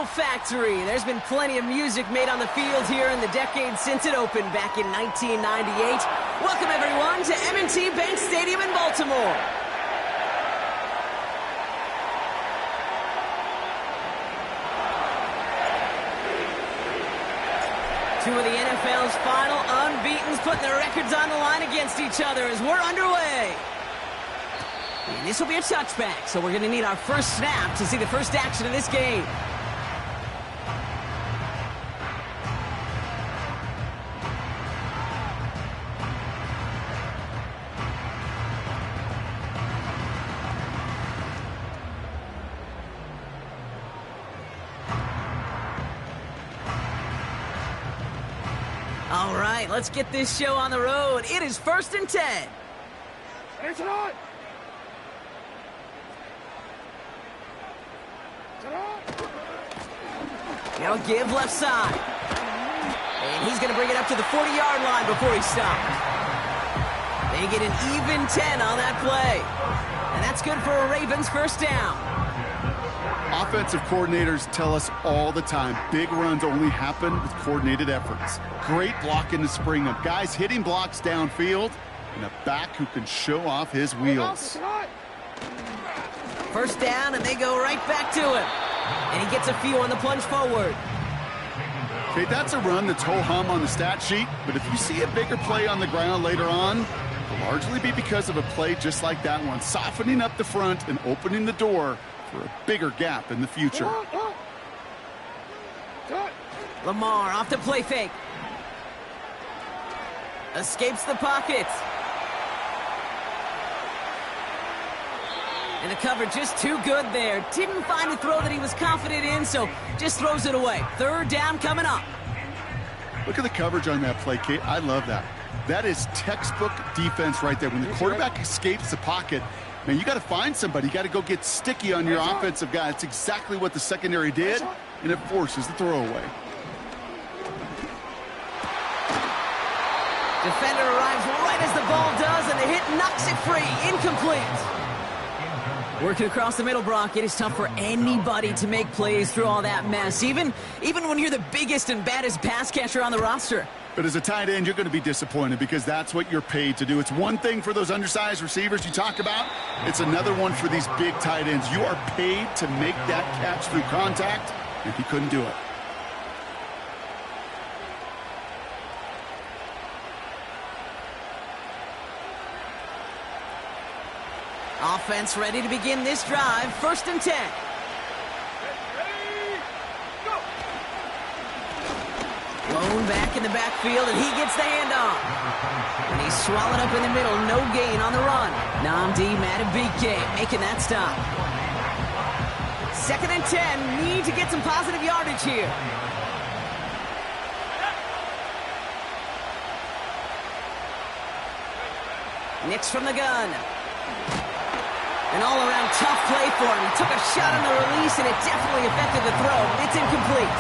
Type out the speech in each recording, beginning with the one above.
factory. There's been plenty of music made on the field here in the decade since it opened back in 1998. Welcome, everyone, to M&T Bank Stadium in Baltimore. Two of the NFL's final unbeatens putting their records on the line against each other as we're underway. And this will be a touchback, so we're going to need our first snap to see the first action of this game. All right, let's get this show on the road. It is 1st and 10. He'll give left side. And he's going to bring it up to the 40-yard line before he stops. They get an even 10 on that play. And that's good for a Ravens first down. Offensive coordinators tell us all the time, big runs only happen with coordinated efforts. Great blocking to spring them. Guys hitting blocks downfield, and a back who can show off his wheels. First down, and they go right back to him. And he gets a few on the plunge forward. Okay, that's a run that's ho-hum on the stat sheet, but if you see a bigger play on the ground later on, it'll largely be because of a play just like that one, softening up the front and opening the door for a bigger gap in the future. Lamar off the play fake. Escapes the pocket. And the cover just too good there. Didn't find the throw that he was confident in, so just throws it away. Third down coming up. Look at the coverage on that play, Kate. I love that. That is textbook defense right there. When the quarterback escapes the pocket, man, you got to find somebody. You got to go get sticky on your offensive guy. It's exactly what the secondary did, and it forces the throwaway. Defender arrives right as the ball does, and the hit knocks it free. Incomplete. Working across the middle, Brock, it is tough for anybody to make plays through all that mess, even when you're the biggest and baddest pass catcher on the roster. But as a tight end, you're going to be disappointed because that's what you're paid to do. It's one thing for those undersized receivers you talk about. It's another one for these big tight ends. You are paid to make that catch through contact, and he couldn't do it. Offense ready to begin this drive. 1st and 10. Blown back in the backfield, and he gets the handoff. And he's swallowed up in the middle. No gain on the run. Namdi Madubuike making that stop. 2nd and 10. Need to get some positive yardage here. Nix from the gun. An all-around tough play for him. He took a shot on the release, and it definitely affected the throw. It's incomplete.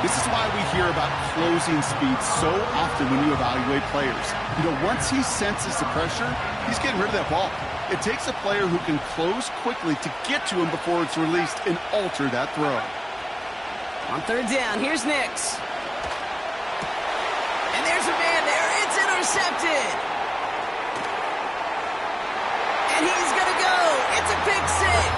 This is why we hear about closing speed so often when you evaluate players. You know, once he senses the pressure, he's getting rid of that ball. It takes a player who can close quickly to get to him before it's released and alter that throw. On 3rd down, here's Nix. And there's a man there. It's intercepted. And he's going to go. It's a pick six.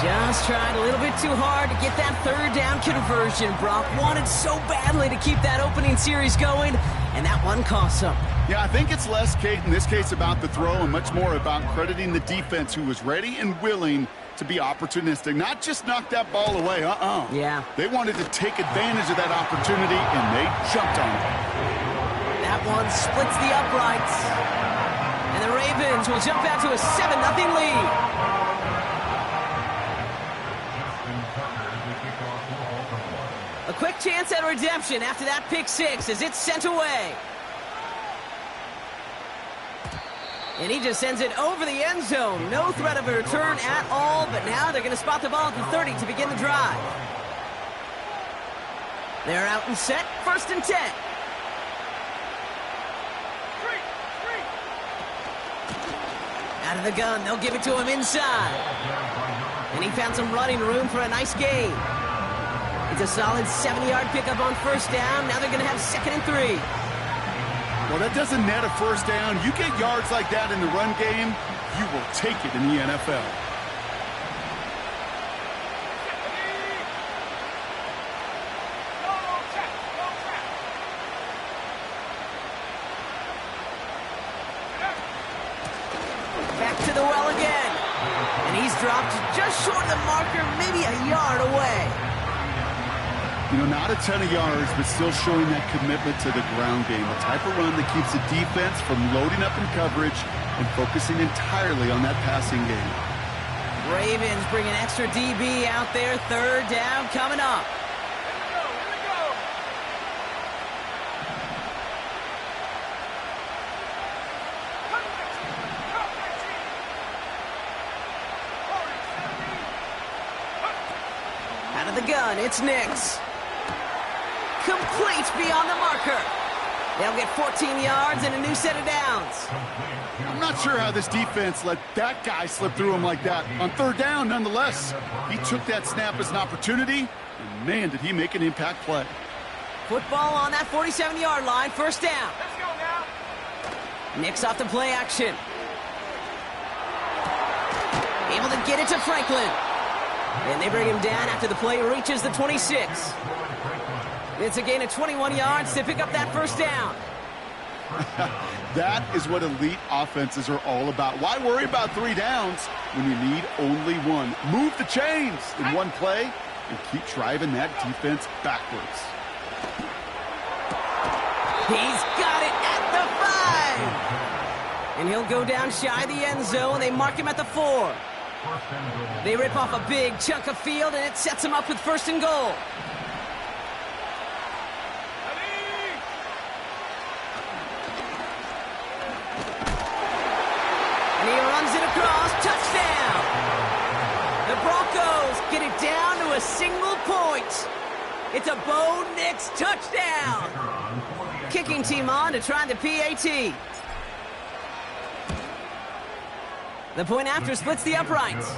Just tried a little bit too hard to get that 3rd down conversion. Brock wanted so badly to keep that opening series going, and that one cost him. Yeah, I think it's less, Kate, in this case about the throw and much more about crediting the defense who was ready and willing to be opportunistic. Not just knock that ball away, Yeah. They wanted to take advantage of that opportunity, and they jumped on it. That one splits the uprights. And the Ravens will jump out to a 7-0 lead. A quick chance at redemption after that pick six as it's sent away. And he just sends it over the end zone. No threat of a return at all, but now they're going to spot the ball at the 30 to begin the drive. They're out and set. 1st and 10. Out of the gun, they'll give it to him inside. And he found some running room for a nice gain. It's a solid 70-yard pickup on first down. Now they're going to have 2nd and 3. Well, that doesn't net a first down. You get yards like that in the run game, you will take it in the NFL. Back to the well again. And he's dropped just short of the marker, maybe a yard away. You know, not a ton of yards, but still showing that commitment to the ground game. A type of run that keeps the defense from loading up in coverage and focusing entirely on that passing game. Ravens bring an extra DB out there. 3rd down coming up. Out of the gun, it's Nix. Complete beyond the marker. They'll get 14 yards and a new set of downs. I'm not sure how this defense let that guy slip through him like that. On 3rd down, nonetheless, he took that snap as an opportunity, and man, did he make an impact play. Football on that 47-yard line, 1st down. Let's go now. Nix off the play action. Able to get it to Franklin. And they bring him down after the play reaches the 26. It's a gain of 21 yards to pick up that 1st down. That is what elite offenses are all about. Why worry about 3 downs when you need only 1? Move the chains in one play and keep driving that defense backwards. He's got it at the 5. And he'll go down shy of the end zone. They mark him at the 4. They rip off a big chunk of field, and it sets him up with 1st and goal. And he runs it across. Touchdown! The Broncos get it down to a single point. It's a Bo Nix touchdown. Kicking team on to try the PAT. The point after splits the uprights.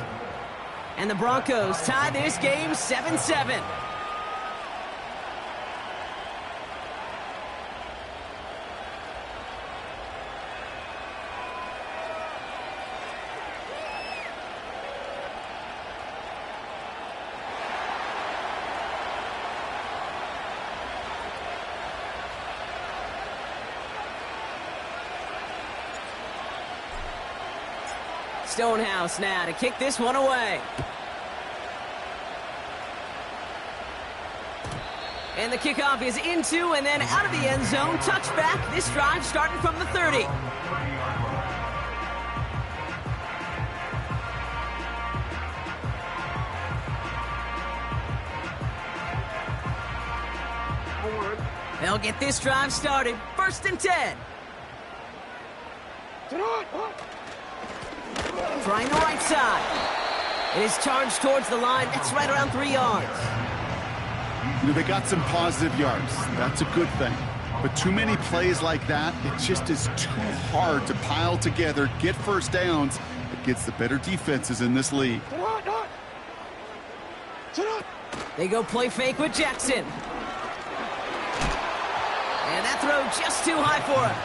And the Broncos tie this game 7-7. Stonehouse now to kick this one away. And the kickoff is into and then out of the end zone. Touchback. This drive starting from the 30. They'll get this drive started. 1st and 10. Trying the right side. It is charged towards the line. That's right around 3 yards. You know, they got some positive yards. That's a good thing. But too many plays like that, it just is too hard to pile together, get 1st downs against the better defenses in this league. They go play fake with Jackson. And that throw just too high for him.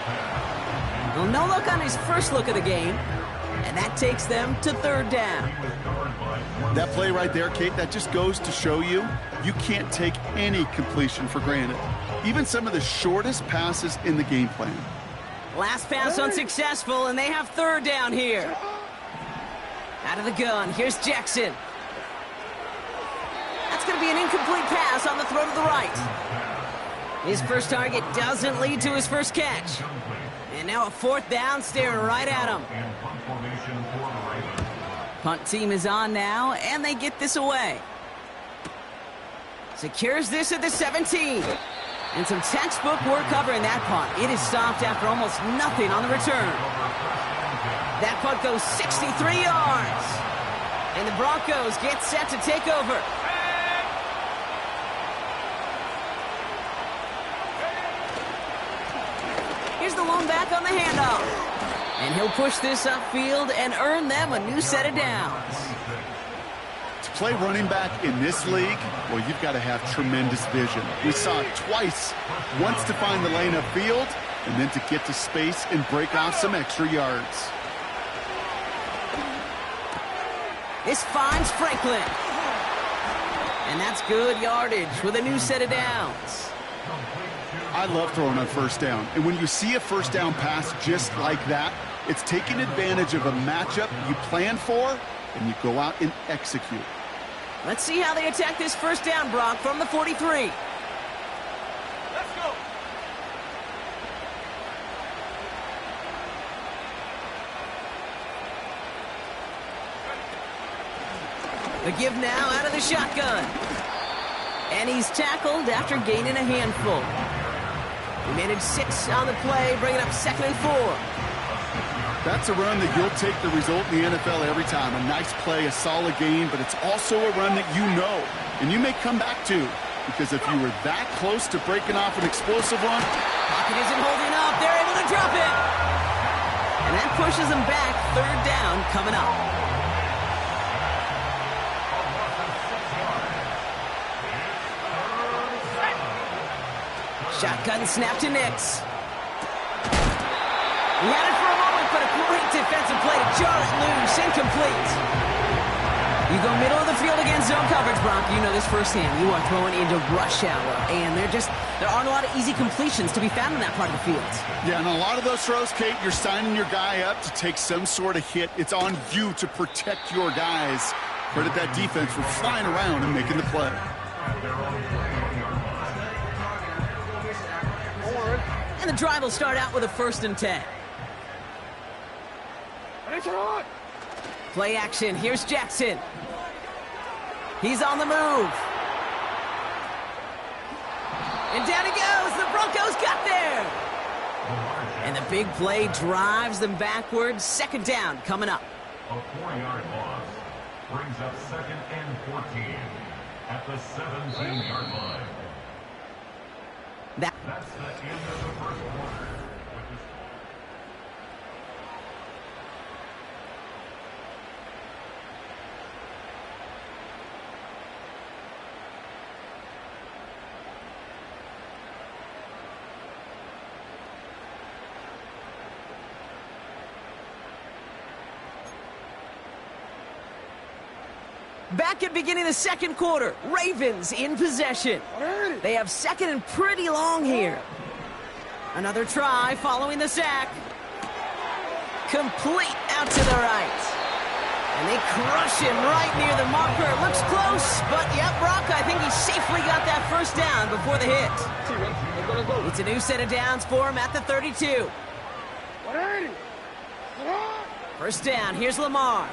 Well, no look on his first look of the game. And that takes them to 3rd down. That play right there, Kate, that just goes to show you can't take any completion for granted. Even some of the shortest passes in the game plan. Last pass unsuccessful, and they have 3rd down here. Out of the gun, here's Jackson. That's going to be an incomplete pass on the throw to the right. His first target doesn't lead to his first catch. And now a 4th down staring right at him. Punt team is on now, and they get this away. Secures this at the 17. And some textbook work covering that punt. It is stopped after almost nothing on the return. That punt goes 63 yards. And the Broncos get set to take over. Here's the lone back on the handoff. And he'll push this upfield and earn them a new set of downs. To play running back in this league, well, you've got to have tremendous vision. We saw it twice. Once to find the lane upfield, and then to get to space and break off some extra yards. This finds Franklin. And that's good yardage with a new set of downs. I love throwing on first down. And when you see a first down pass just like that, it's taking advantage of a matchup you plan for, and you go out and execute. Let's see how they attack this first down, Brock, from the 43. Let's go. The give now out of the shotgun. And he's tackled after gaining a handful. He managed 6 on the play, bringing up 2nd and 4. That's a run that you'll take the result in the NFL every time. A nice play, a solid gain, but it's also a run that you know, and you may come back to, because if you were that close to breaking off an explosive one. Pocket isn't holding up. They're able to drop it. And that pushes them back. 3rd down coming up. Shotgun snap to Nix. He had it for a moment, but a great defensive play to jar it loose. Incomplete. You go middle of the field against zone coverage, Brock. You know this firsthand. You are throwing into rush hour, and there aren't a lot of easy completions to be found in that part of the field. Yeah, and a lot of those throws, Kate, you're signing your guy up to take some sort of hit. It's on you to protect your guys. Credit that defense for flying around and making the play. And the drive will start out with a 1st and 10. Play action. Here's Jackson. He's on the move. And down he goes. The Broncos got there. And the big play drives them backwards. 2nd down coming up. A 4-yard loss brings up 2nd and 14 at the 17-yard line. That's the end of the first quarter. Back at beginning of the 2nd quarter, Ravens in possession. They have 2nd and pretty long here. Another try following the sack. Complete out to the right. And they crush him right near the marker. Looks close, but yep, Brock, I think he safely got that 1st down before the hit. It's a new set of downs for him at the 32. 1st down, here's Lamar.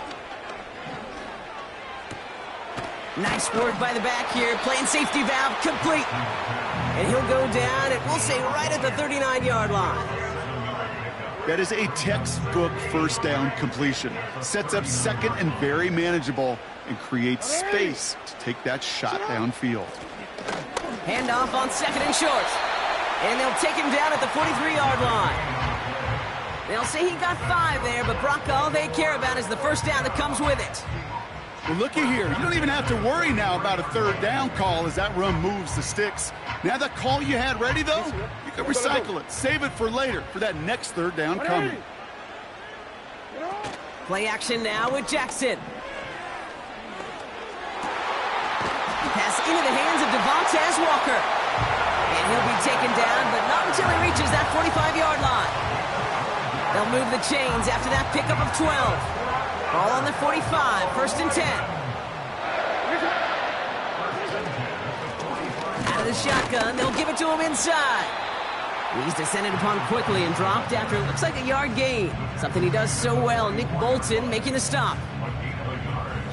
Nice work by the back here, playing safety valve complete. And he'll go down, and we'll say right at the 39-yard line. That is a textbook 1st down completion. Sets up 2nd and very manageable and creates space to take that shot downfield. Handoff on 2nd and short. And they'll take him down at the 43-yard line. They'll say he got 5 there, but Brock, all they care about is the 1st down that comes with it. Well, looky here. You don't even have to worry now about a 3rd down call as that run moves the sticks. Now that call you had ready, though, you can recycle it. Save it for later, for that next 3rd down coming. Play action now with Jackson. Pass into the hands of Devontae Walker. And he'll be taken down, but not until he reaches that 45-yard line. They'll move the chains after that pickup of 12. Ball on the 45, 1st and 10. Out of the shotgun, they'll give it to him inside. He's descended upon quickly and dropped after it looks like a yard gain. Something he does so well. Nick Bolton making the stop.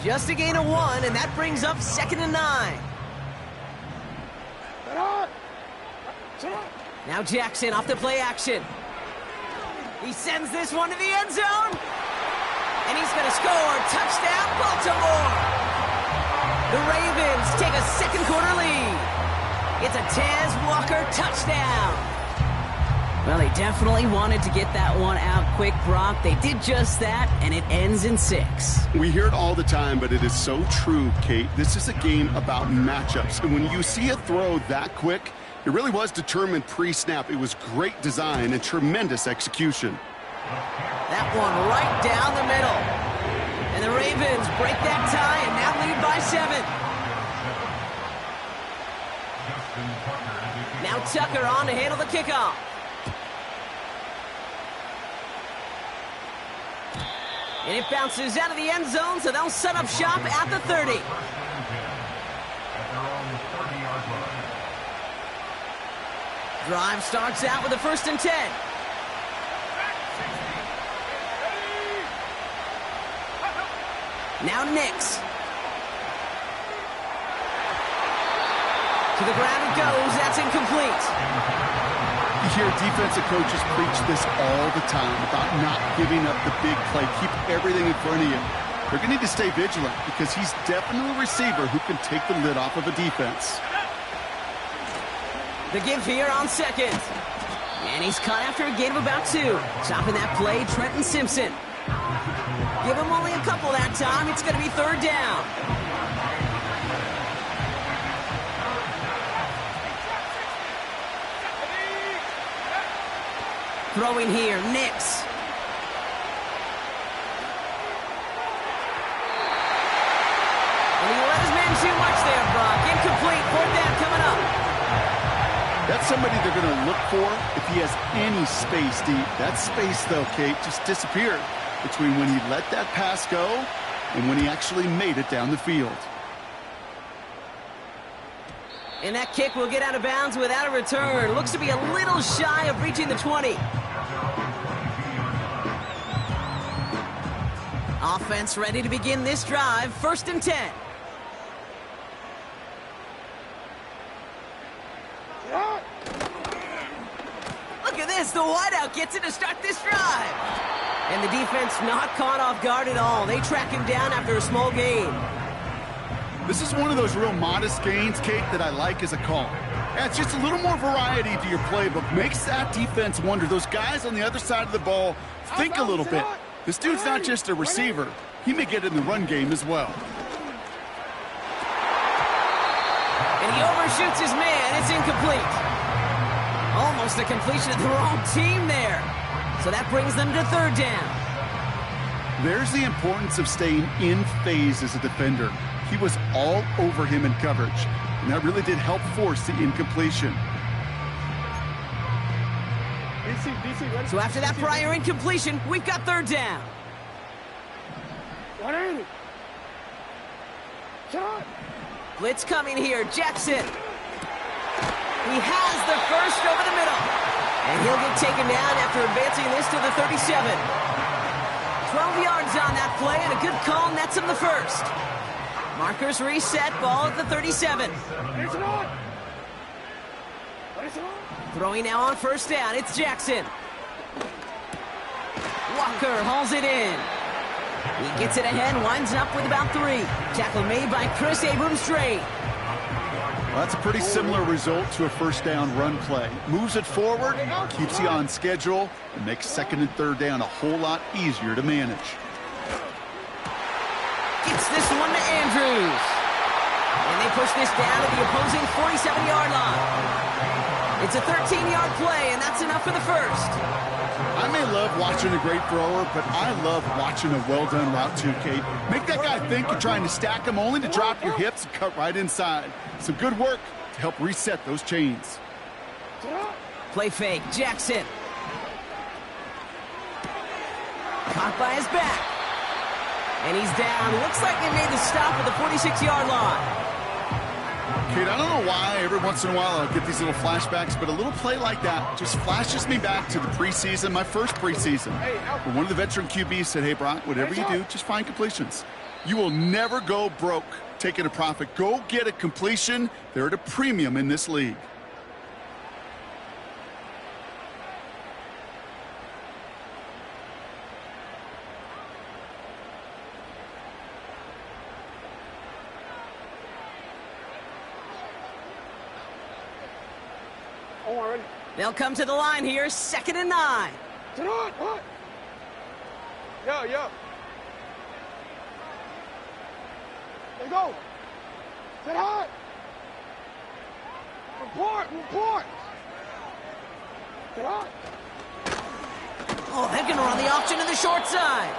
Just a gain of 1, and that brings up 2nd and 9. Now Jackson off the play action. He sends this one to the end zone. And he's going to score. Touchdown, Baltimore. The Ravens take a 2nd quarter lead. It's a Tez Walker touchdown. Well, they definitely wanted to get that one out quick, Brock. They did just that, and it ends in 6. We hear it all the time, but it is so true, Kate. This is a game about matchups. And when you see a throw that quick, it really was determined pre-snap. It was great design and tremendous execution. That one right down the middle. And the Ravens break that tie and now lead by 7. Now Tucker on to handle the kickoff. And it bounces out of the end zone, so they'll set up shop at the 30. Drive starts out with a 1st and 10. Now Nix. To the ground it goes. That's incomplete. You hear defensive coaches preach this all the time about not giving up the big play. Keep everything in front of you. They're going to need to stay vigilant because he's definitely a receiver who can take the lid off of a defense. The give here on 2nd. And he's caught after a gain of about 2. Stopping that play, Trenton Simpson. Give him only a couple that time. It's going to be 3rd down. Throwing here, Nix. And he let his man too much there, Brock. Incomplete, 4th down coming up. That's somebody they're going to look for if he has any space deep. That space, though, Kate, just disappeared between when he let that pass go and when he actually made it down the field. And that kick will get out of bounds without a return. Looks to be a little shy of reaching the 20. Offense ready to begin this drive. 1st and 10. Look at this. The wideout gets it to start this drive. And the defense not caught off guard at all. They track him down after a small gain. This is one of those real modest gains, Kate, that I like as a call. Yeah, it's just a little more variety to your playbook. Makes that defense wonder. Those guys on the other side of the ball think a little bit. This dude's not just a receiver. He may get in the run game as well. And he overshoots his man. It's incomplete. Almost a completion of the wrong team there. So that brings them to 3rd down. There's the importance of staying in phase as a defender. He was all over him in coverage, and that really did help force the incompletion. So after that prior incompletion, we've got 3rd down. Blitz coming here. Jackson. He has the first over the middle. And he'll get taken down after advancing this to the 37. 12 yards on that play, and a good call nets him the first. Markers reset, ball at the 37. Throwing now on 1st down, it's Jackson. Walker hauls it in. He gets it ahead, winds up with about 3. Tackle made by Chris Abrams-Drake. Well, that's a pretty similar result to a 1st down run play. Moves it forward, keeps you on schedule, and makes 2nd and 3rd down a whole lot easier to manage. Gets this one to Andrews. And they push this down to the opposing 47-yard line. It's a 13-yard play, and that's enough for the first. I may love watching a great thrower, but I love watching a well-done route too, Kate. Make that guy think you're trying to stack him only to drop your hips and cut right inside. Some good work to help reset those chains. Play fake, Jackson. Caught by his back. And he's down. Looks like they made the stop at the 46-yard line. Kate, I don't know why every once in a while I'll get these little flashbacks, but a little play like that just flashes me back to the preseason, my first preseason. Where one of the veteran QBs said, hey, Brock, whatever you do, just find completions. You will never go broke taking a profit. Go get a completion. They're at a premium in this league. They'll come to the line here, 2nd and 9. Yo. There you go. Sit hot. Report. Sit hot. Oh, they're going to run the option to the short side.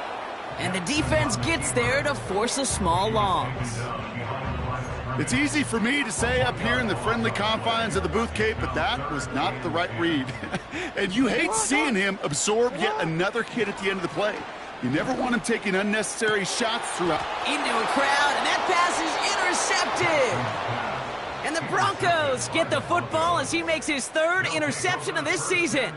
And the defense gets there to force a small loss. It's easy for me to say up here in the friendly confines of the booth, Kate, but that was not the right read. And you hate seeing him absorb yet another hit at the end of the play. You never want him taking unnecessary shots throughout. Into a crowd, and that pass is intercepted. And the Broncos get the football as he makes his 3rd interception of this season.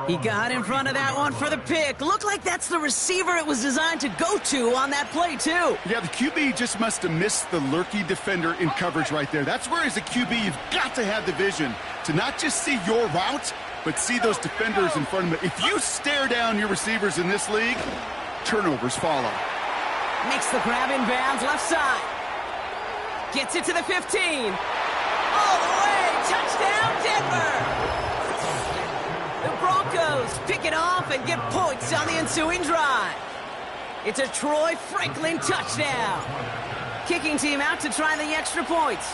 He got in front of that one for the pick. Looked like that's the receiver it was designed to go to on that play, too. Yeah, the QB just must have missed the lurky defender in coverage right there. That's where, as a QB, you've got to have the vision to not just see your route, but see those defenders in front of you. If you stare down your receivers in this league, turnovers follow. Makes the grab in bounds, left side. Gets it to the 15. All the way, touchdown, Denver! The Broncos pick it off and get points on the ensuing drive. It's a Troy Franklin touchdown. Kicking team out to try the extra points.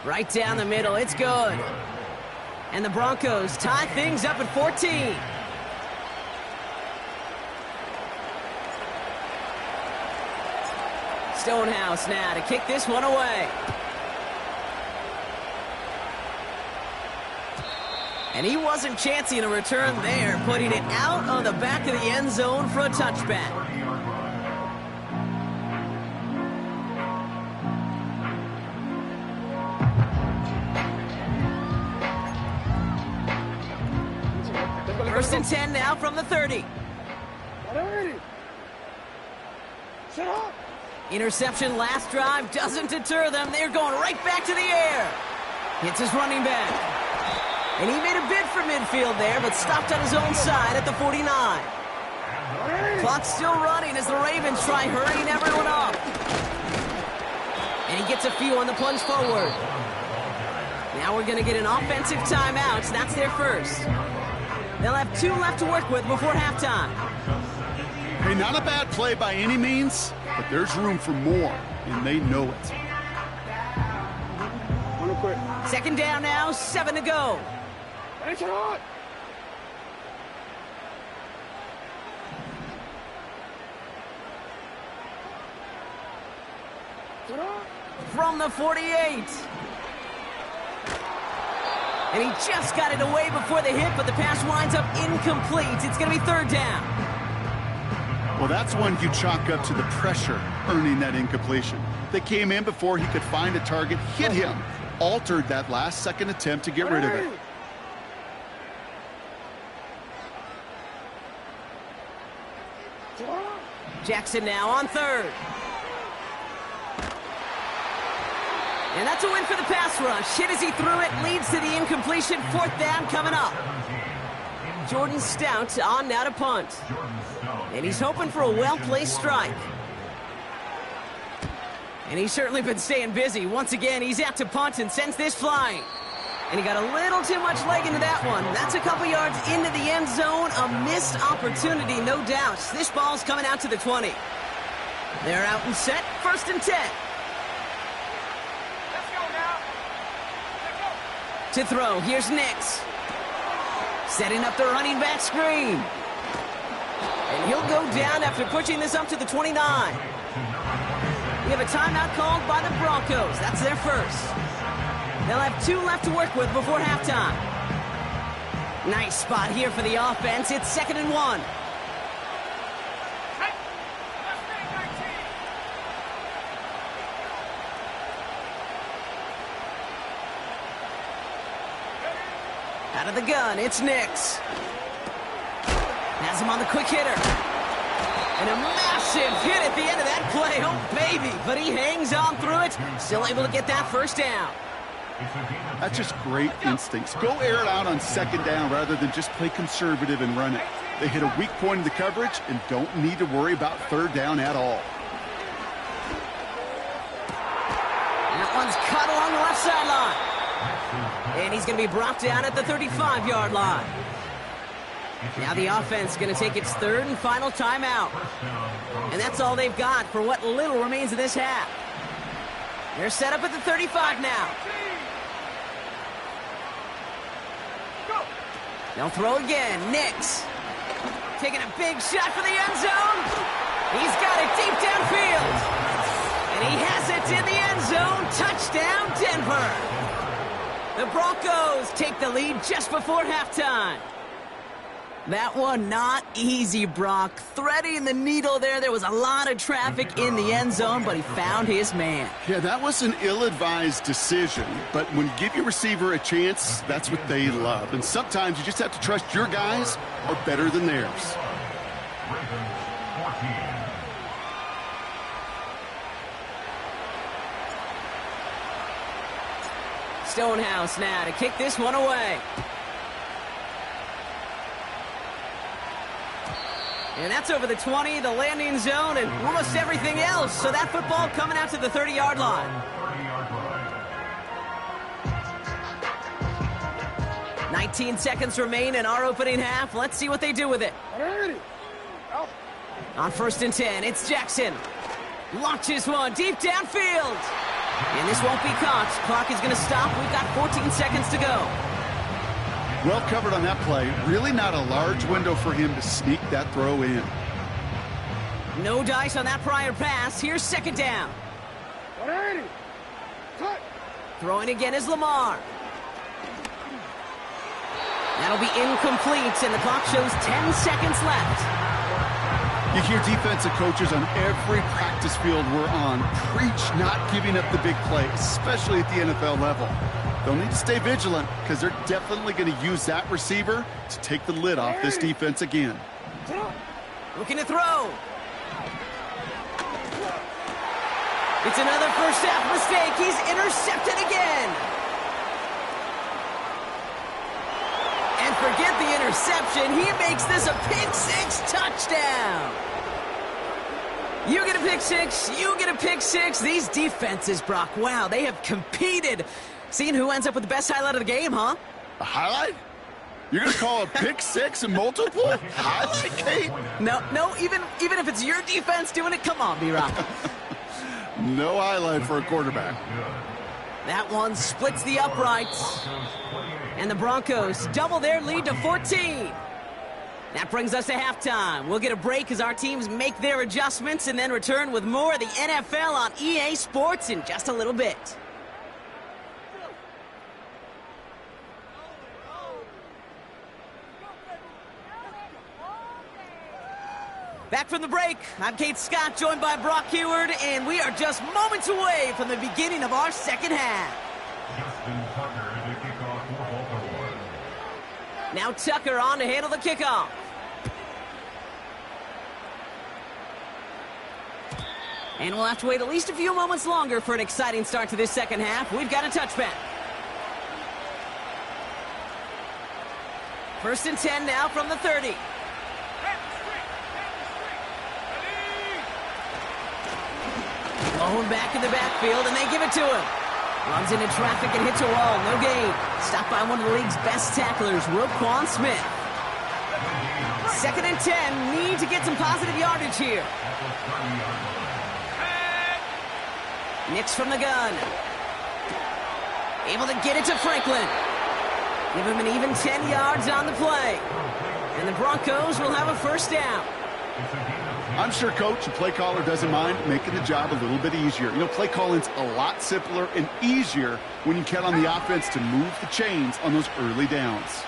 Right down the middle, it's good. And the Broncos tie things up at 14. Stonehouse now to kick this one away. And he wasn't chancing a return there, putting it out on the back of the end zone for a touchback. First and 10 now from the 30. Interception last drive doesn't deter them. They're going right back to the air. Hits his running back. And he made a bid for midfield there, but stopped on his own side at the 49. Clock's still running as the Ravens try hurrying everyone up. And he gets a few on the plunge forward. Now we're going to get an offensive timeout. That's their first. They'll have 2 left to work with before halftime. Hey, not a bad play by any means, but there's room for more, and they know it. Second down now, 7 to go. From the 48. And he just got it away before the hit, but the pass winds up incomplete. It's going to be 3rd down. Well, that's one you chalk up to the pressure earning that incompletion. They came in before he could find a target, hit him, altered that last-second attempt to get rid of it. Jackson now on 3rd. And that's a win for the pass rush. Hit as he threw it, leads to the incompletion. 4th down coming up. Jordan Stout on now to punt. And he's hoping for a well-placed strike. And he's certainly been staying busy. Once again, he's out to punt and sends this flying. And he got a little too much leg into that one. That's a couple yards into the end zone. A missed opportunity, no doubt. This ball's coming out to the 20. They're out and set. 1st and 10. To throw, here's Nix. Setting up the running back screen. And he'll go down after pushing this up to the 29. We have a timeout called by the Broncos. That's their first. They'll have 2 left to work with before halftime. Nice spot here for the offense. It's 2nd and 1. Out of the gun, it's Nix. Has him on the quick hitter. And a massive hit at the end of that play. Oh, baby. But he hangs on through it. Still able to get that 1st down. That's just great instincts. Go air it out on 2nd down rather than just play conservative and run it. They hit a weak point in the coverage and don't need to worry about 3rd down at all. That one's cut along the left sideline. And he's going to be brought down at the 35-yard line. Now the offense is going to take its third and final timeout. And that's all they've got for what little remains of this half. They're set up at the 35 now. They'll throw again. Nix taking a big shot for the end zone. He's got it deep downfield. And he has it in the end zone. Touchdown, Denver. The Broncos take the lead just before halftime. That one not easy, Brock. Threading the needle there. There was a lot of traffic in the end zone, but he found his man. Yeah, that was an ill-advised decision. But when you give your receiver a chance, that's what they love. And sometimes you just have to trust your guys are better than theirs. Stonehouse now to kick this one away. And that's over the 20, the landing zone, and almost everything else. So that football coming out to the 30-yard line. 19 seconds remain in our opening half. Let's see what they do with it. On 1st and 10, it's Jackson. Launches one deep downfield. And this won't be caught. Clock is going to stop. We've got 14 seconds to go. Well covered on that play. Really not a large window for him to sneak that throw in. No dice on that prior pass. Here's 2nd down. Throwing again is Lamar. That'll be incomplete, and the clock shows 10 seconds left. You hear defensive coaches on every practice field we're on preach not giving up the big play, especially at the NFL level. They'll need to stay vigilant because they're definitely going to use that receiver to take the lid off this defense again. Looking to throw. It's another first half mistake. He's intercepted again. And forget the interception. He makes this a pick-6 touchdown. You get a pick-6. You get a pick-6. These defenses, Brock, wow, they have competed. Seeing who ends up with the best highlight of the game, huh? A highlight? You're going to call a pick-6 and multiple? Highlight, Kate? No, even if it's your defense doing it, come on, B-Rock. No highlight for a quarterback. That one splits the uprights. And the Broncos double their lead to 14. That brings us to halftime. We'll get a break as our teams make their adjustments and then return with more of the NFL on EA Sports in just a little bit. Back from the break, I'm Kate Scott, joined by Brock Heward, and we are just moments away from the beginning of our second half. Justin Tucker to kickoff for Baltimore. Now Tucker on to handle the kickoff. And we'll have to wait at least a few moments longer for an exciting start to this second half. We've got a touchback. 1st and 10 now from the 30. Blown back in the backfield, and they give it to him. Runs into traffic and hits a wall. No gain. Stopped by one of the league's best tacklers, Roquan Smith. 2nd and 10. Need to get some positive yardage here. Nix from the gun. Able to get it to Franklin. Give him an even 10 yards on the play. And the Broncos will have a 1st down. I'm sure coach and play caller doesn't mind making the job a little bit easier. You know, play calling's a lot simpler and easier when you count on the offense to move the chains on those early downs.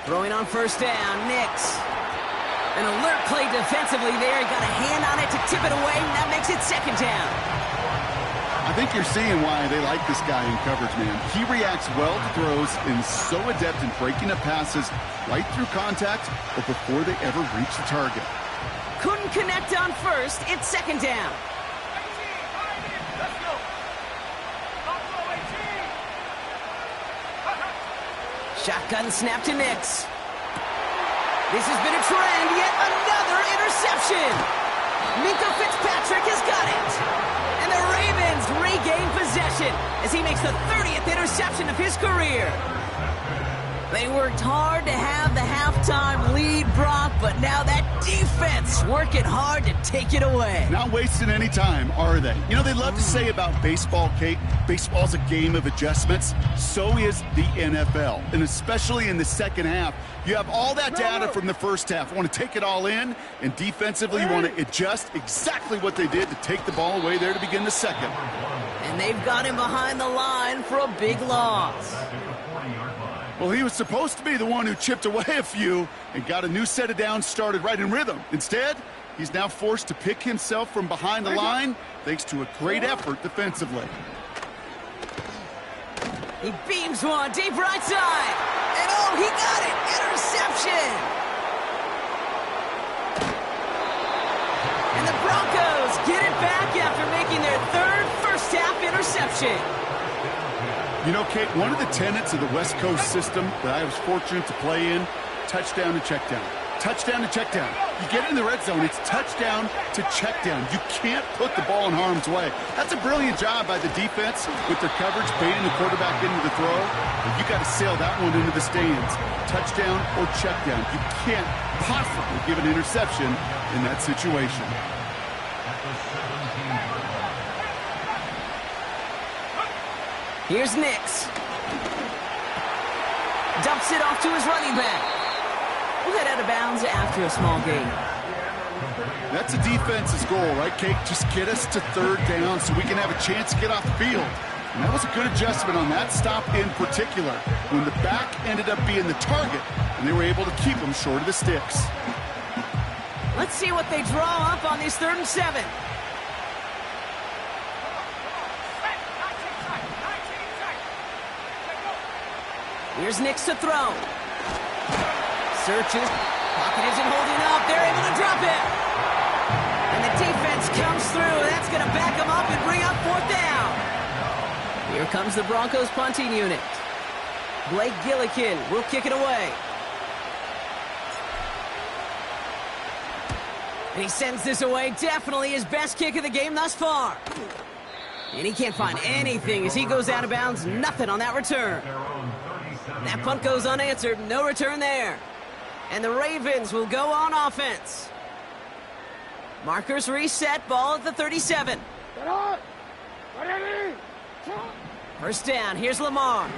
Throwing on 1st down, Nix. An alert play defensively there. He got a hand on it to tip it away, and that makes it 2nd down. I think you're seeing why they like this guy in coverage, man. He reacts well to throws and so adept in breaking up passes right through contact or before they ever reach the target. Couldn't connect on 1st. It's 2nd down. Shotgun snap to Nix. This has been a trend. Yet another interception. Minka Fitzpatrick has got it. And the Ravens regain possession. celebration as he makes the 30th interception of his career. They worked hard to have the halftime lead, Brock, but now that defense working hard to take it away. Not wasting any time, are they? You know, they love to say about baseball, Kate, baseball's a game of adjustments. So is the NFL, and especially in the second half. You have all that data from the first half. You want to take it all in, and defensively you want to adjust exactly what they did to take the ball away there to begin the second. And they've got him behind the line for a big loss. Well, he was supposed to be the one who chipped away a few and got a new set of downs started right in rhythm. Instead, he's now forced to pick himself from behind the line thanks to a great effort defensively. He beams one deep right side. And oh, he got it! Interception! And the Broncos get it back after making their third first-half interception. You know, Kate, one of the tenets of the West Coast system that I was fortunate to play in, touchdown to check down. Touchdown to check down. You get in the red zone, it's touchdown to check down. You can't put the ball in harm's way. That's a brilliant job by the defense with their coverage, baiting the quarterback into the throw. But you got to sail that one into the stands. Touchdown or check down. You can't possibly give an interception in that situation. Here's Nix. Dumps it off to his running back. We'll head out of bounds after a small gain. That's a defense's goal, right, Kate? Just get us to third down so we can have a chance to get off the field. And that was a good adjustment on that stop in particular, when the back ended up being the target, and they were able to keep him short of the sticks. Let's see what they draw up on this 3rd and 7. Here's Nix to throw. Searches. Pocket isn't holding up. They're able to drop it. And the defense comes through. That's going to back them up and bring up 4th down. Here comes the Broncos punting unit. Blake Gillikin will kick it away. And he sends this away. Definitely his best kick of the game thus far. And he can't find anything as he goes out of bounds. Nothing on that return. That punt goes unanswered. No return there. And the Ravens will go on offense. Markers reset. Ball at the 37. First down. Here's Lamar.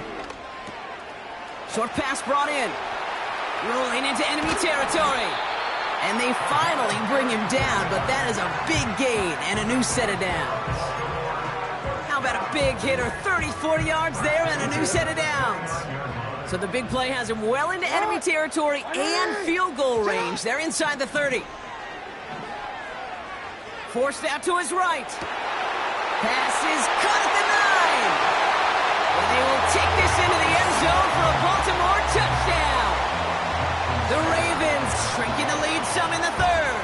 Short pass brought in. Rolling into enemy territory. And they finally bring him down, but that is a big gain and a new set of downs. How about a big hitter? 30, 40 yards there and a new set of downs. So the big play has him well into enemy territory and field goal range. They're inside the 30. Forced out to his right. Pass is cut at the 9. And they will take this into the end zone for a Baltimore touchdown. The Ravens shrinking the lead some in the 3rd.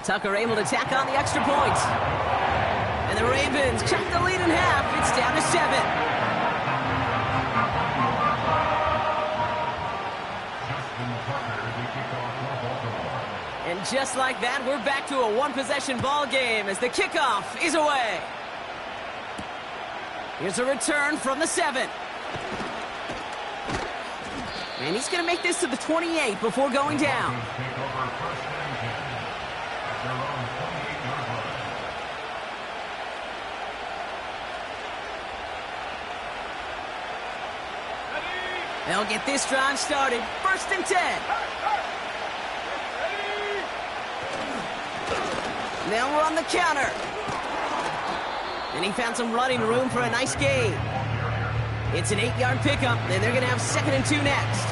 Tucker able to tack on the extra point. And the Ravens cut the lead in half. It's down to 7. And just like that, we're back to a one-possession ball game as the kickoff is away. Here's a return from the 7. And he's going to make this to the 28 before going down. They'll get this drive started. 1st and 10. They'll run the counter. And he found some running room for a nice gain. It's an 8-yard pickup, and they're going to have 2nd and 2 next.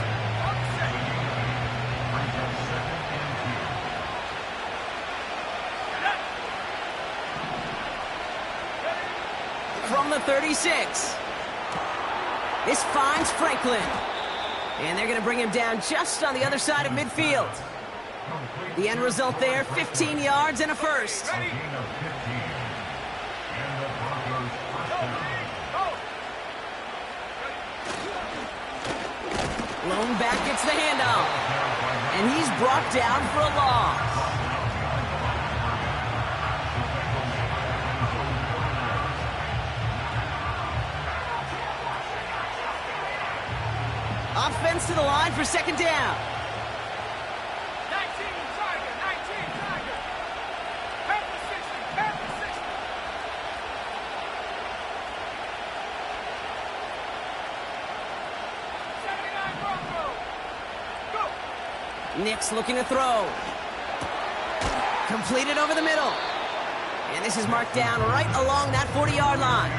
From the 36. This finds Franklin. And they're going to bring him down just on the other side of midfield. The end result there, 15 yards and a first. Lone back gets the handoff. And he's brought down for a loss. offense to the line for second down. 19, Tiger, 19, Tiger. Half the 60, half the 60. 79 Broncos. Go. Nick's looking to throw. Completed over the middle. And this is marked down right along that 40-yard line.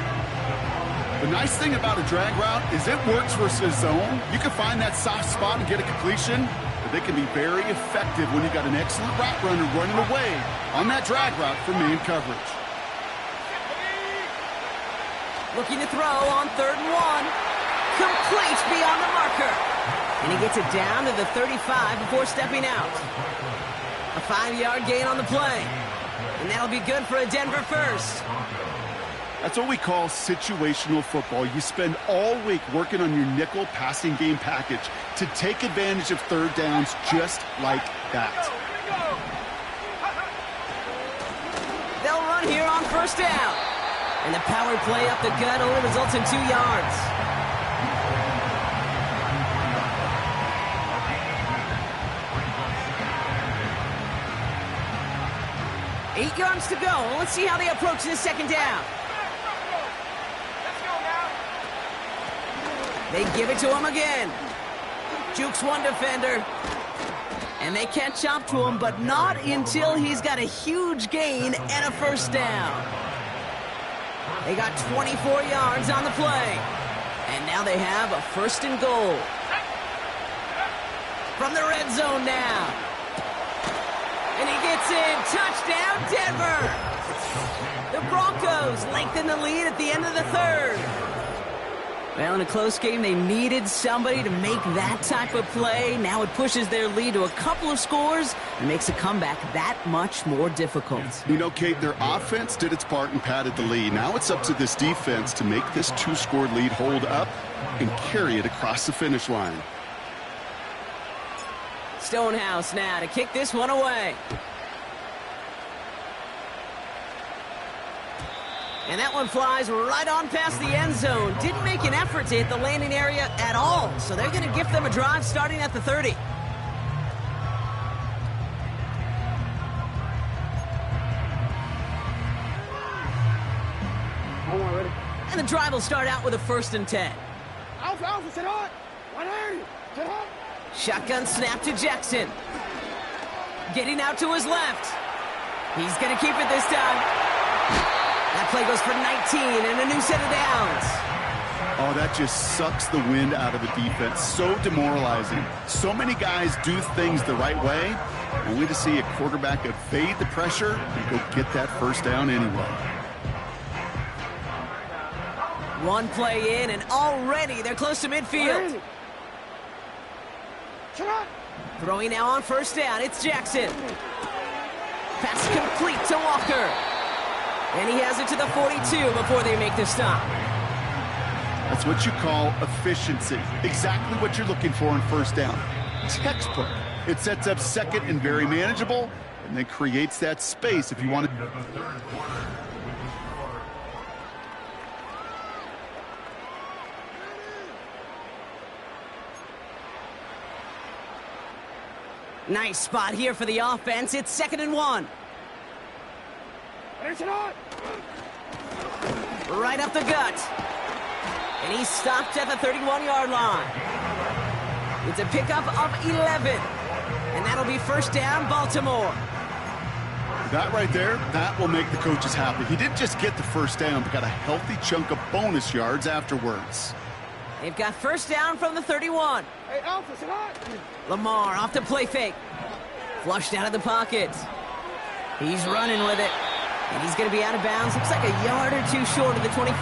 The nice thing about a drag route is it works versus zone. You can find that soft spot and get a completion, but they can be very effective when you've got an excellent route runner running away on that drag route for man coverage. Looking to throw on 3rd and 1. Complete beyond the marker. And he gets it down to the 35 before stepping out. A 5-yard gain on the play. And that'll be good for a Denver first. That's what we call situational football. You spend all week working on your nickel passing game package to take advantage of third downs just like that. They'll run here on 1st down. And the power play up the gut only results in 2 yards. Eight yards to go. Let's see how they approach this second down. They give it to him again. Jukes one defender. And they catch up to him, but not until he's got a huge gain and a 1st down. They got 24 yards on the play. And now they have a 1st and goal. From the red zone now. And he gets in. Touchdown, Denver. The Broncos lengthen the lead at the end of the 3rd. Well, in a close game, they needed somebody to make that type of play. Now it pushes their lead to a couple of scores and makes a comeback that much more difficult. You know, Kate, their offense did its part and padded the lead. Now it's up to this defense to make this 2-score lead hold up and carry it across the finish line. Stonehouse now to kick this one away. And that one flies right on past the end zone. Didn't make an effort to hit the landing area at all. So they're going to gift them a drive starting at the 30. And the drive will start out with a 1st and 10. Alpha, sit hot. 180. Sit hot. Shotgun snap to Jackson. Getting out to his left. He's going to keep it this time. That play goes for 19 and a new set of downs. Oh, that just sucks the wind out of a defense. So demoralizing. So many guys do things the right way, only to see a quarterback evade the pressure and go get that 1st down anyway. One play in, and already they're close to midfield. Throwing now on 1st down, it's Jackson. Pass complete to Walker. And he has it to the 42 before they make the stop. That's what you call efficiency. Exactly what you're looking for in 1st down. Textbook. It sets up 2nd and very manageable, and then creates that space if you want to. Nice spot here for the offense. It's 2nd and 1. Right up the gut. And he's stopped at the 31-yard line. It's a pickup of 11. And that'll be 1st down, Baltimore. That right there, that will make the coaches happy. He didn't just get the 1st down, but got a healthy chunk of bonus yards afterwards. They've got 1st down from the 31. Hey, Alpha, sit hot. Lamar off the play fake. Flushed out of the pocket. He's running with it. And he's going to be out of bounds. Looks like a yard or 2 short of the 25.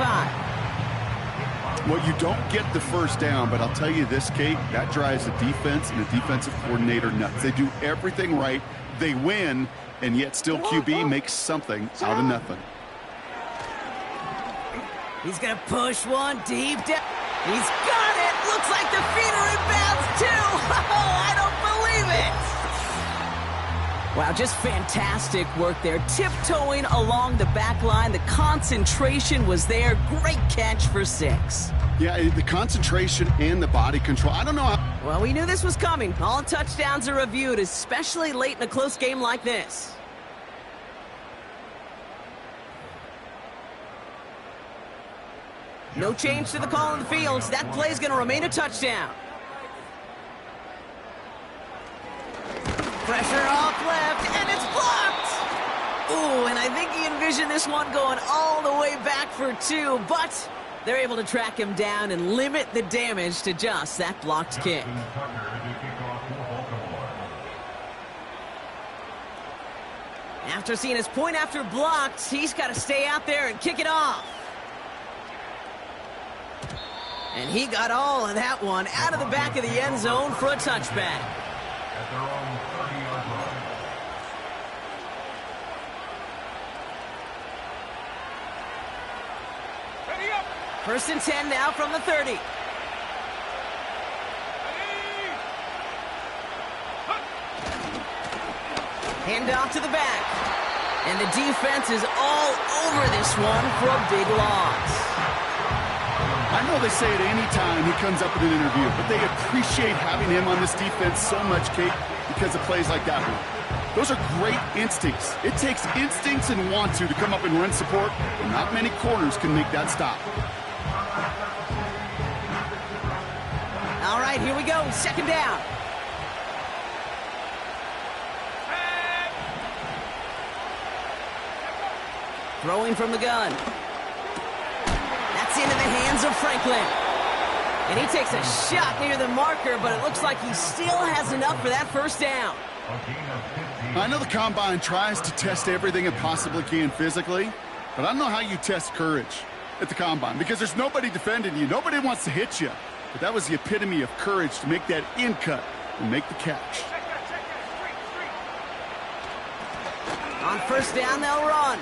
Well, you don't get the 1st down, but I'll tell you this, Kate, that drives the defense and the defensive coordinator nuts. They do everything right. They win, and yet still QB makes something out of nothing. He's going to push one deep down. He's got it. Looks like the feet are in bounds, too. Oh, I don't believe it. Wow, just fantastic work there. Tiptoeing along the back line. The concentration was there. Great catch for 6. Yeah, the concentration and the body control. I don't know how... Well, we knew this was coming. All touchdowns are reviewed, especially late in a close game like this. No change to the call on the field. That play's going to remain a touchdown. Pressure off left, and it's blocked! Ooh, and I think he envisioned this one going all the way back for 2, but they're able to track him down and limit the damage to just that blocked kick. After seeing his point after blocked, he's got to stay out there and kick it off. And he got all of that one out of the back of the end zone for a touchback. At their own 30-yard line. Ready up. 1st and 10 now from the 30. Ready. Hand off to the back. And the defense is all over this one for a big loss. I know they say it any time he comes up in an interview, but they appreciate having him on this defense so much, Kate, because of plays like that one. Those are great instincts. It takes instincts and want to come up and run support, but not many corners can make that stop. All right, here we go. 2nd down. Throwing from the gun. That's into the hands of Franklin. And he takes a shot near the marker, but it looks like he still has enough for that 1st down. I know the Combine tries to test everything it possibly can physically, but I don't know how you test courage at the Combine because there's nobody defending you. Nobody wants to hit you. But that was the epitome of courage to make that in cut and make the catch. On 1st down, they'll run.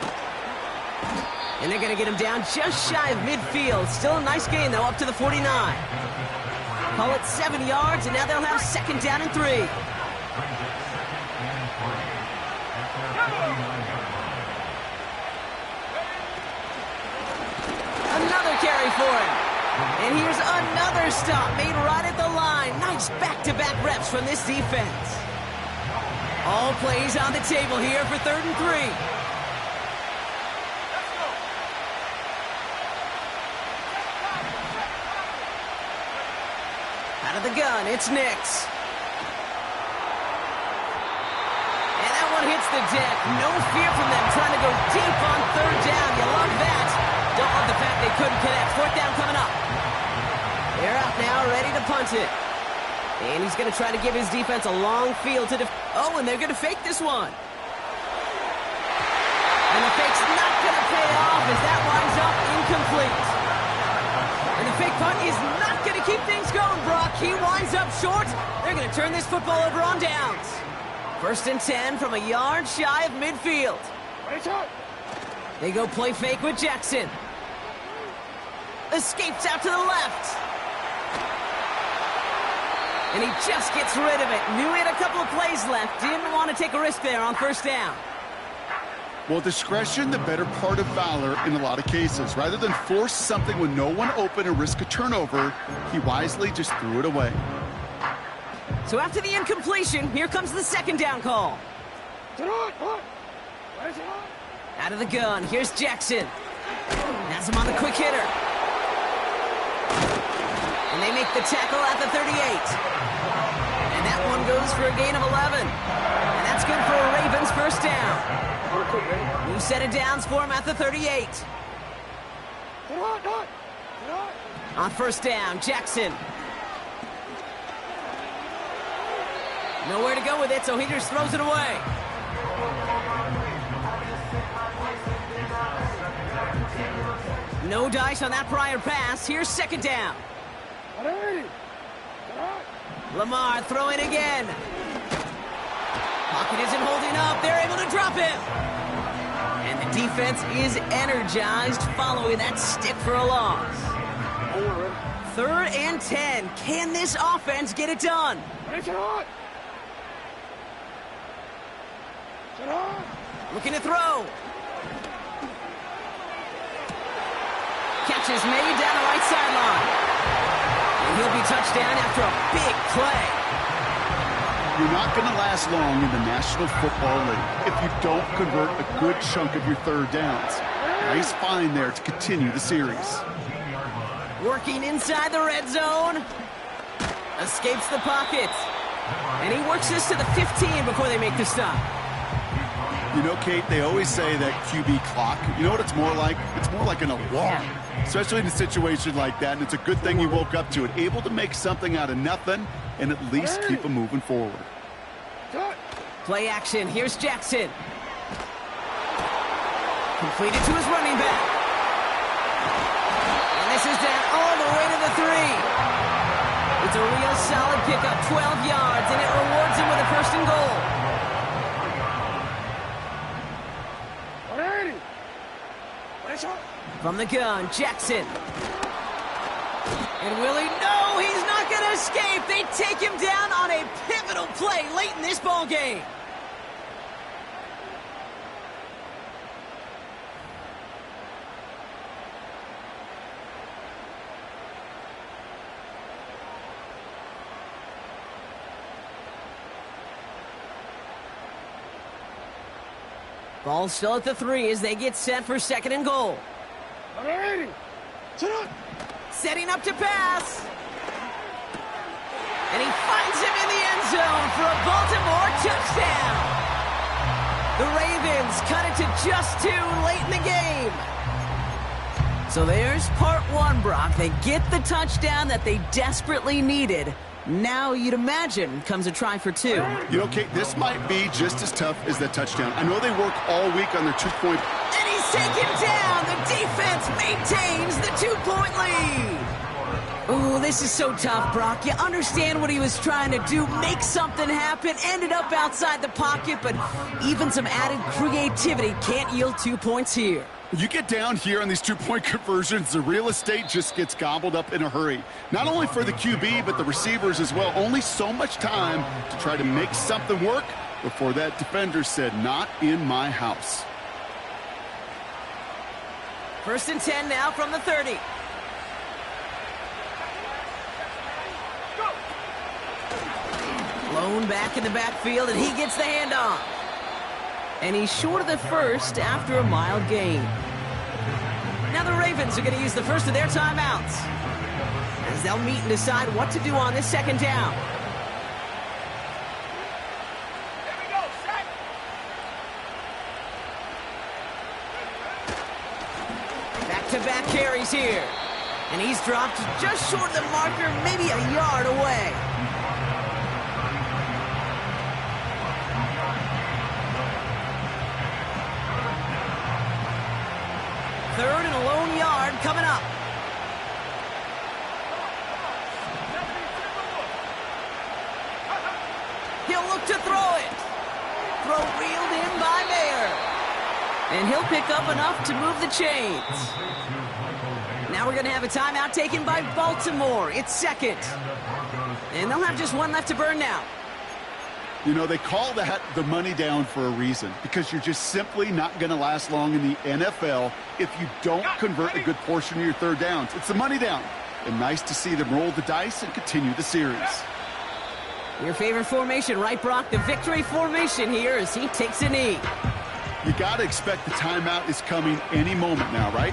And they're going to get him down just shy of midfield. Still a nice gain, though, up to the 49. Call it 7 yards, and now they'll have 2nd down and 3. Another carry for him. And here's another stop made right at the line. Nice back-to-back reps from this defense. All plays on the table here for 3rd and 3. Out of the gun, it's Nix. And that one hits the deck. No fear from them trying to go deep on 3rd down. You love that. Don't love the fact they couldn't connect. 4th down coming up. They're out now, ready to punt it. And he's going to try to give his defense a long field to oh, and they're going to fake this one. And the fake's not going to pay off as that winds up incomplete. And the fake punt is not going to keep things going, Brock. He winds up short. They're going to turn this football over on downs. 1st and 10 from a yard shy of midfield. They go play fake with Jackson. Escapes out to the left. And he just gets rid of it. Knew he had a couple of plays left. Didn't want to take a risk there on 1st down. Well, discretion, the better part of valor in a lot of cases. Rather than force something with no one open and risk a turnover, he wisely just threw it away. So after the incompletion, here comes the 2nd down call. Out of the gun, here's Jackson. Has him on the quick hitter. And they make the tackle at the 38. And that one goes for a gain of 11. And that's good for a Ravens 1st down. New set of downs for him at the 38. On 1st down, Jackson. Nowhere to go with it, so he just throws it away. No dice on that prior pass. Here's 2nd down. Lamar throwing again. Pocket isn't holding up. They're able to drop him. And the defense is energized following that stick for a loss. 3rd and 10. Can this offense get it done? Looking to throw. Catch is made down the right sideline. he'll be touchdown after a big play. You're not going to last long in the National Football League if you don't convert a good chunk of your third downs. Nice find there to continue the series. Working inside the red zone. Escapes the pocket. And he works this to the 15 before they make the stop. You know, Kate, they always say that QB clock, you know what it's more like? It's more like an alarm, especially in a situation like that, and it's a good thing you woke up to it. Able to make something out of nothing and at least keep them moving forward. Play action. Here's Jackson. Completed to his running back. And this is down all the way to the 3. It's a real solid pickup, 12 yards, and it rewards him with a first and goal. From the gun, Jackson. And Willie, no, he's not going to escape. They take him down on a pivotal play late in this ball game. Ball still at the 3 as they get set for second and goal. Setting up to pass. And he finds him in the end zone for a Baltimore touchdown. The Ravens cut it to just 2 late in the game. So there's part 1, Brock. They get the touchdown that they desperately needed. Now, you'd imagine, comes a try for 2. You know, Kate, this might be just as tough as that touchdown. I know they work all week on their 2-point. And he's taken down. The defense maintains the 2-point lead. Ooh, this is so tough, Brock. You understand what he was trying to do, make something happen, ended up outside the pocket, but even some added creativity can't yield 2 points here. You get down here on these 2-point conversions, the real estate just gets gobbled up in a hurry. Not only for the QB, but the receivers as well. Only so much time to try to make something work before that defender said, not in my house. First and 10 now from the 30. Blown back in the backfield, and he gets the handoff. And he's short of the first after a mild gain. Now the Ravens are going to use the first of their timeouts as they'll meet and decide what to do on this second down. Back-to-back carries here. And he's dropped just short of the marker, maybe a yard away. Third and a lone yard coming up. He'll look to throw it. Throw reeled in by Mayer. And he'll pick up enough to move the chains. Now we're going to have a timeout taken by Baltimore. It's second. And they'll have just 1 left to burn now. You know, they call that the money down for a reason, because you're just simply not going to last long in the NFL if you don't convert a good portion of your third downs. It's the money down. And nice to see them roll the dice and continue the series. Your favorite formation, right, Brock? The victory formation here as he takes a knee. You got to expect the timeout is coming any moment now, right?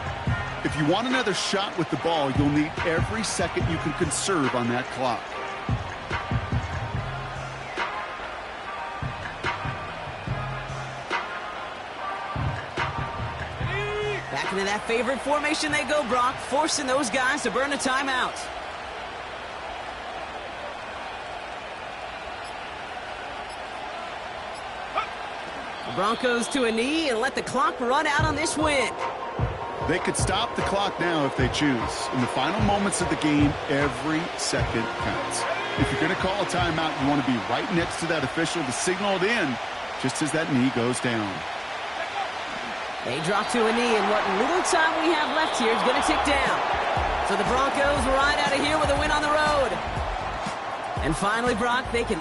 If you want another shot with the ball, you'll need every second you can conserve on that clock. Back into that favorite formation they go, Brock, forcing those guys to burn a timeout. The Broncos to a knee and let the clock run out on this win. They could stop the clock now if they choose. In the final moments of the game, every second counts. If you're going to call a timeout, you want to be right next to that official to signal it in just as that knee goes down. They drop to a knee, and what little time we have left here is going to tick down. So the Broncos ride out of here with a win on the road. And finally, Brock, they can